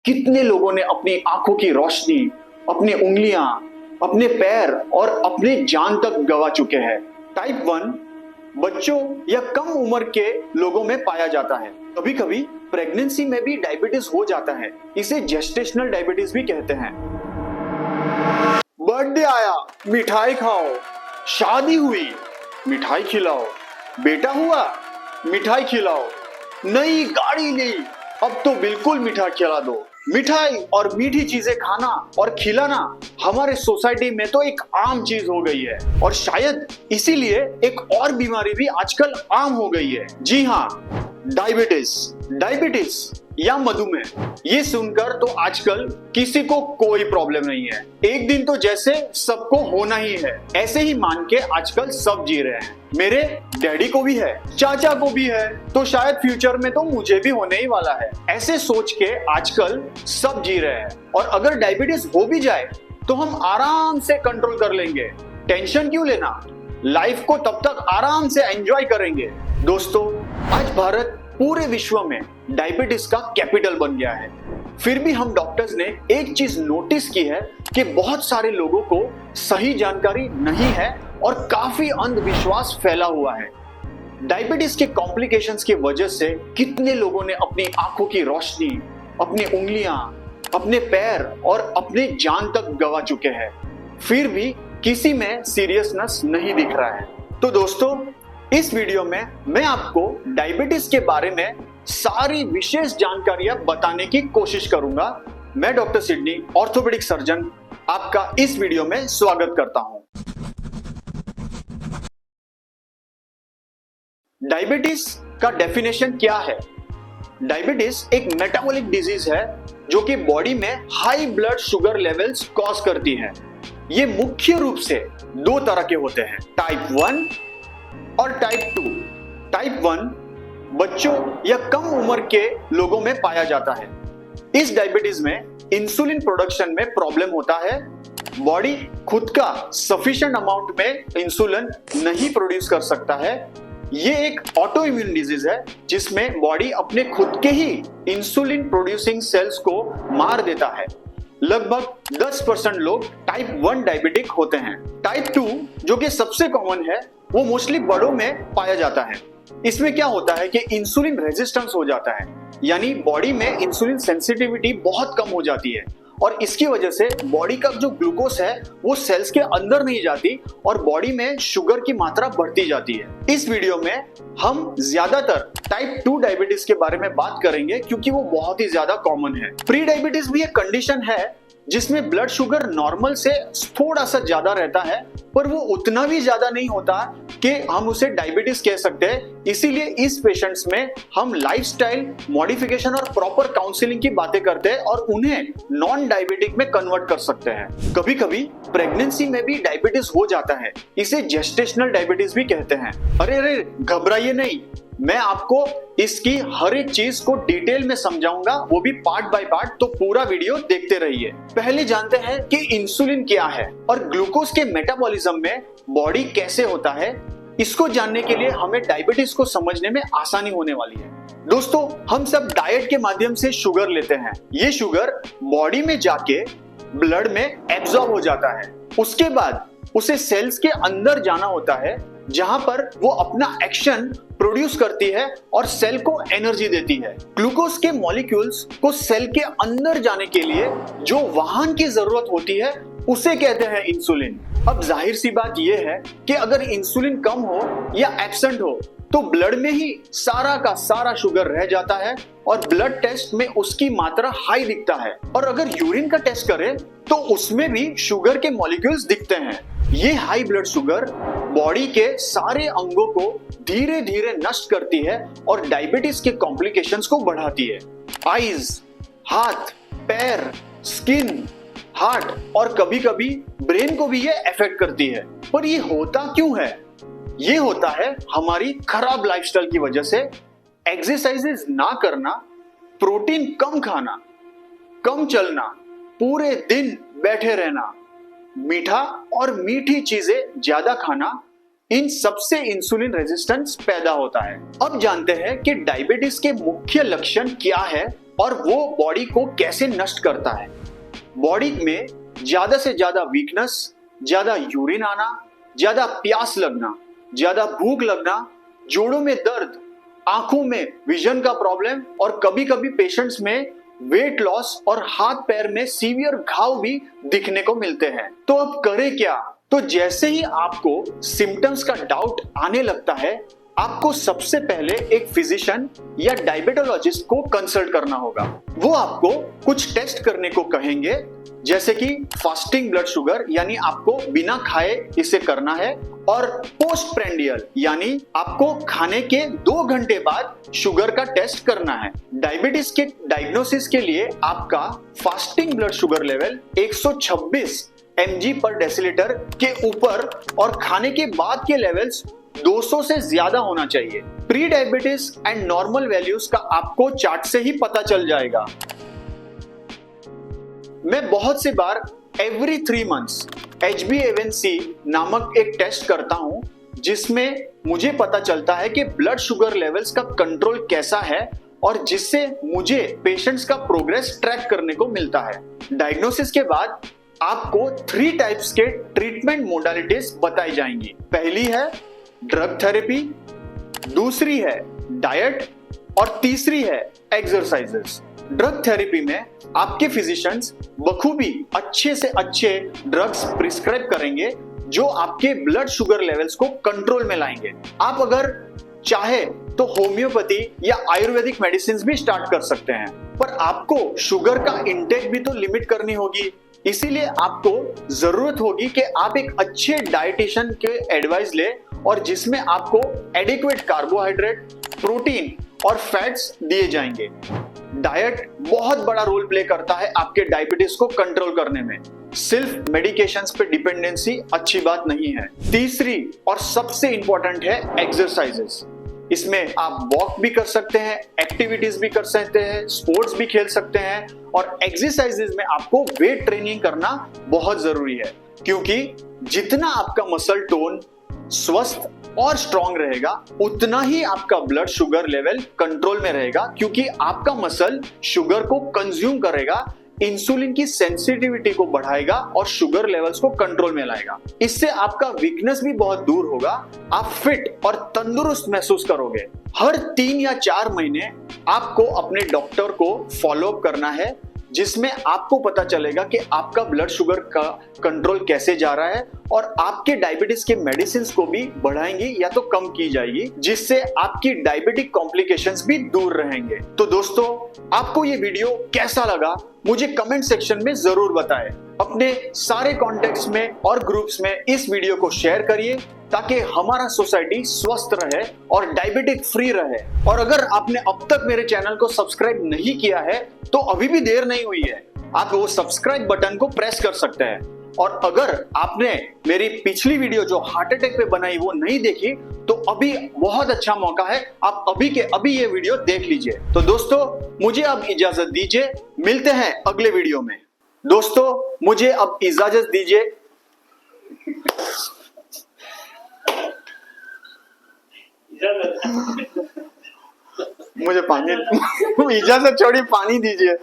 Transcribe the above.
कितने लोगों ने अपनी आंखों की रोशनी, अपनी उंगलियां, अपने पैर और अपने जान तक गंवा चुके हैं। टाइप 1 बच्चों या कम उम्र के लोगों में पाया जाता है। कभी कभी प्रेगनेंसी में भी डायबिटीज हो जाता है। इसे जेस्टेशनल डायबिटीज भी कहते हैं। बर्थडे आया, मिठाई खाओ। शादी हुई, मिठाई खिलाओ। बेटा हुआ, मिठाई खिलाओ। नई गाड़ी ली, अब तो बिल्कुल मिठाई खिला दो। मिठाई और मीठी चीजें खाना और खिलाना हमारे सोसाइटी में तो एक आम चीज हो गई है, और शायद इसीलिए एक और बीमारी भी आजकल आम हो गई है। जी हाँ, डायबिटीज या मधुमेह। ये सुनकर तो आजकल किसी को कोई प्रॉब्लम नहीं है। एक दिन तो जैसे सबको होना ही है, ऐसे ही मान के आजकल सब जी रहे हैं। मेरे डैडी को भी है, चाचा को भी है, तो शायद फ्यूचर में तो मुझे भी होने ही वाला है। ऐसे सोच के आजकल सब जी रहे हैं। और अगर डायबिटीज हो भी जाए तो हम आराम से कंट्रोल कर लेंगे। टेंशन क्यों लेना, लाइफ को तब तक आराम से एंजॉय करेंगे। दोस्तों, आज भारत पूरे विश्व में डायबिटीज का कैपिटल बन गया है। फिर भी हम डॉक्टर्स ने एक चीज नोटिस की है कि बहुत सारे लोगों को सही जानकारी नहीं है और काफी अंधविश्वास फैला हुआ है। डायबिटीज के कॉम्प्लिकेशंस की वजह से कितने लोगों ने अपनी आंखों की रोशनी, अपनी उंगलियां, अपने पैर और अपने जान तक गंवा चुके हैं। फिर भी किसी में सीरियसनेस नहीं दिख रहा है। तो दोस्तों, इस वीडियो में मैं आपको डायबिटीज के बारे में सारी विशेष जानकारियां बताने की कोशिश करूंगा। मैं डॉक्टर सिडनी, ऑर्थोपेडिक सर्जन, आपका इस वीडियो में स्वागत करता हूं। डायबिटीज का डेफिनेशन क्या है? डायबिटीज एक मेटाबॉलिक डिजीज है जो कि बॉडी में high blood sugar levels cause करती है। ये मुख्य रूप से दो तरह के होते हैं, टाइप 1 और टाइप 2। टाइप 1 बच्चों या कम उम्र के लोगों में पाया जाता है। इस डायबिटीज में इंसुलिन प्रोडक्शन में प्रॉब्लम होता है। बॉडी खुद का सफिशिएंट अमाउंट में इंसुलिन नहीं प्रोड्यूस कर सकता है। ये एक ऑटो इम्यून डिजीज है जिसमें बॉडी अपने खुद के ही इंसुलिन प्रोड्यूसिंग सेल्स को मार देता है। लगभग 10% लोग टाइप 1 डायबिटिक होते हैं। टाइप 2 जो कि सबसे कॉमन है, वो मोस्टली बड़ों में पाया जाता है। इसमें क्या होता है कि इंसुलिन रेजिस्टेंस हो जाता है, यानी बॉडी में इंसुलिन सेंसिटिविटी बहुत कम हो जाती है, और इसकी वजह से बॉडी का जो ग्लूकोज है वो सेल्स के अंदर नहीं जाती और बॉडी में शुगर की मात्रा बढ़ती जाती है। इस वीडियो में हम ज्यादातर टाइप 2 डायबिटीज के बारे में बात करेंगे क्योंकि वो बहुत ही ज्यादा कॉमन है। प्री डायबिटीज भी एक कंडीशन है जिसमें ब्लड शुगर नॉर्मल से थोड़ा सा ज्यादा रहता है, पर वो उतना भी ज्यादा नहीं होता कि हम उसे डायबिटीज कह सकते हैं। इसीलिए इस पेशेंट्स में हम लाइफस्टाइल मॉडिफिकेशन और प्रॉपर काउंसलिंग की बातें करते हैं और उन्हें नॉन डायबिटिक में कन्वर्ट कर सकते हैं। कभी कभी प्रेगनेंसी में भी डायबिटीज हो जाता है। इसे जेस्टेशनल डायबिटीज भी कहते हैं। अरे घबराइए नहीं, मैं आपको इसकी हर एक चीज को डिटेल में समझाऊंगा, वो भी पार्ट बाय पार्ट, तो पूरा वीडियो देखते रहिए। पहले जानते हैं कि इंसुलिन क्या है और ग्लूकोज के मेटाबॉलिज्म में बॉडी कैसे होता है। इसको जानने के लिए हमें डायबिटीज को समझने में आसानी होने वाली है। दोस्तों, हम सब डाइट के माध्यम से शुगर लेते हैं। ये शुगर बॉडी में जाके ब्लड में एब्जॉर्ब हो जाता है। उसके बाद उसे सेल्स के अंदर जाना होता है, जहां पर वो अपना एक्शन प्रोड्यूस करती है और सेल को एनर्जी देती है। ग्लूकोज के मॉलिक्यूल्स को सेल के अंदर जाने के लिए जो वाहन की जरूरत होती है उसे कहते हैं इंसुलिन। अब जाहिर सी बात यह है कि अगर इंसुलिन कम हो या एब्सेंट हो तो ब्लड में ही सारा का सारा शुगर रह जाता है और ब्लड टेस्ट में उसकी मात्रा हाई दिखता है। और अगर यूरिन का टेस्ट करें तो उसमें भी शुगर के मॉलिक्यूल्स दिखते हैं। ये हाई ब्लड शुगर बॉडी के सारे अंगों को धीरे धीरे नष्ट करती है और डायबिटीज के कॉम्प्लिकेशंस को बढ़ाती है। आईज, हाथ, पैर, स्किन, हार्ट और कभी कभी ब्रेन को भी ये अफेक्ट करती है। पर ये होता क्यों है? ये होता है हमारी खराब लाइफस्टाइल की वजह से। एक्सरसाइजेस ना करना, प्रोटीन कम खाना, कम चलना, पूरे दिन बैठे रहना, मीठा और मीठी चीजें ज्यादा खाना, इन सबसे इंसुलिन रेजिस्टेंस पैदा होता है। अब जानते हैं कि डायबिटीज के मुख्य लक्षण क्या है और वो बॉडी को कैसे नष्ट करता है। बॉडी में ज्यादा से ज्यादा वीकनेस, ज्यादा यूरिन आना, ज्यादा प्यास लगना, ज्यादा भूख लगना, जोड़ों में दर्द, आंखों में विजन का प्रॉब्लम और कभी कभी पेशेंट्स में वेट लॉस और हाथ पैर में सीवियर घाव भी दिखने को मिलते हैं। तो अब करें क्या? तो जैसे ही आपको सिम्टम्स का डाउट आने लगता है, आपको सबसे पहले एक फिजिशियन या डायबिटोलॉजिस्ट को कंसल्ट करना होगा। वो आपको कुछ टेस्ट करने को कहेंगे, जैसे कि फास्टिंग ब्लड शुगर यानी आपको बिना खाए इसे करना है, और पोस्ट प्रेंडियल यानी आपको खाने के 2 घंटे बाद शुगर का टेस्ट करना है। डायबिटीज के डायग्नोसिस के लिए आपका फास्टिंग ब्लड शुगर लेवल 126 mg/डेसिलीटर के ऊपर और खाने के बाद के लेवल्स 200 से ज्यादा होना चाहिए। Pre diabetes and normal values का आपको चार्ट से ही पता चल जाएगा। मैं बहुत सी बार एवरी 3 मंथ्स HbA1c नामक एक टेस्ट करता हूं, जिसमें मुझे पता चलता है कि ब्लड शुगर लेवल्स का कंट्रोल कैसा है और जिससे मुझे पेशेंट्स का प्रोग्रेस ट्रैक करने को मिलता है। डायग्नोसिस के बाद आपको 3 टाइप्स के ट्रीटमेंट मोडालिटीज बताई जाएंगी। पहली है ड्रग थेरेपी, दूसरी है डाइट और तीसरी है एक्सरसाइजेस। ड्रग थेरेपी में आपके फिजिशियंस बखूबी अच्छे से अच्छे ड्रग्स प्रिस्क्राइब करेंगे जो आपके ब्लड शुगर लेवल्स को कंट्रोल में लाएंगे। आप अगर चाहे तो होम्योपैथी या आयुर्वेदिक मेडिसिन भी स्टार्ट कर सकते हैं, पर आपको शुगर का इंटेक भी तो लिमिट करनी होगी। इसीलिए आपको जरूरत होगी कि आप एक अच्छे डाइटिशियन के एडवाइस ले और जिसमें आपको एडिक्वेट कार्बोहाइड्रेट, प्रोटीन और फैट्स दिए जाएंगे। डाइट बहुत बड़ा रोल प्ले करता है आपके डायबिटीज को कंट्रोल करने में। सिर्फ मेडिकेशंस पे डिपेंडेंसी अच्छी बात नहीं है। तीसरी और सबसे इंपॉर्टेंट है एक्सरसाइजेस। इसमें आप वॉक भी कर सकते हैं, एक्टिविटीज भी कर सकते हैं, स्पोर्ट्स भी खेल सकते हैं, और एक्सरसाइजेस में आपको वेट ट्रेनिंग करना बहुत जरूरी है, क्योंकि जितना आपका मसल टोन स्वस्थ और स्ट्रॉन्ग रहेगा उतना ही आपका ब्लड शुगर लेवल कंट्रोल में रहेगा, क्योंकि आपका मसल शुगर को कंज्यूम करेगा, इंसुलिन की सेंसिटिविटी को बढ़ाएगा और शुगर लेवल्स को कंट्रोल में लाएगा। इससे आपका वीकनेस भी बहुत दूर होगा, आप फिट और तंदुरुस्त महसूस करोगे। हर 3 या 4 महीने आपको अपने डॉक्टर को फॉलो अप करना है, जिसमें आपको पता चलेगा कि आपका ब्लड शुगर का कंट्रोल कैसे जा रहा है और आपके डायबिटीज के मेडिसिन को भी बढ़ाएंगी या तो कम की जाएगी, जिससे आपकी डायबिटिक कॉम्प्लिकेशंस भी दूर रहेंगे। तो दोस्तों, आपको ये वीडियो कैसा लगा मुझे कमेंट सेक्शन में जरूर बताएं। अपने सारे कॉन्टेक्ट्स में और ग्रुप्स में इस वीडियो को शेयर करिए ताकि हमारा सोसाइटी स्वस्थ रहे और डायबिटिक फ्री रहे। और अगर आपने अब तक मेरे चैनल को सब्सक्राइब नहीं किया है तो अभी भी देर नहीं हुई है, आप वो सब्सक्राइब बटन को प्रेस कर सकते हैं। और अगर आपने मेरी पिछली वीडियो जो हार्ट अटैक पे बनाई वो नहीं देखी तो अभी बहुत अच्छा मौका है, आप अभी के अभी ये वीडियो देख लीजिए। तो दोस्तों, मुझे अब इजाजत दीजिए, मिलते हैं अगले वीडियो में। दोस्तों, मुझे अब इजाजत दीजिए। मुझे पानी इजाजत छोड़ी, पानी दीजिए।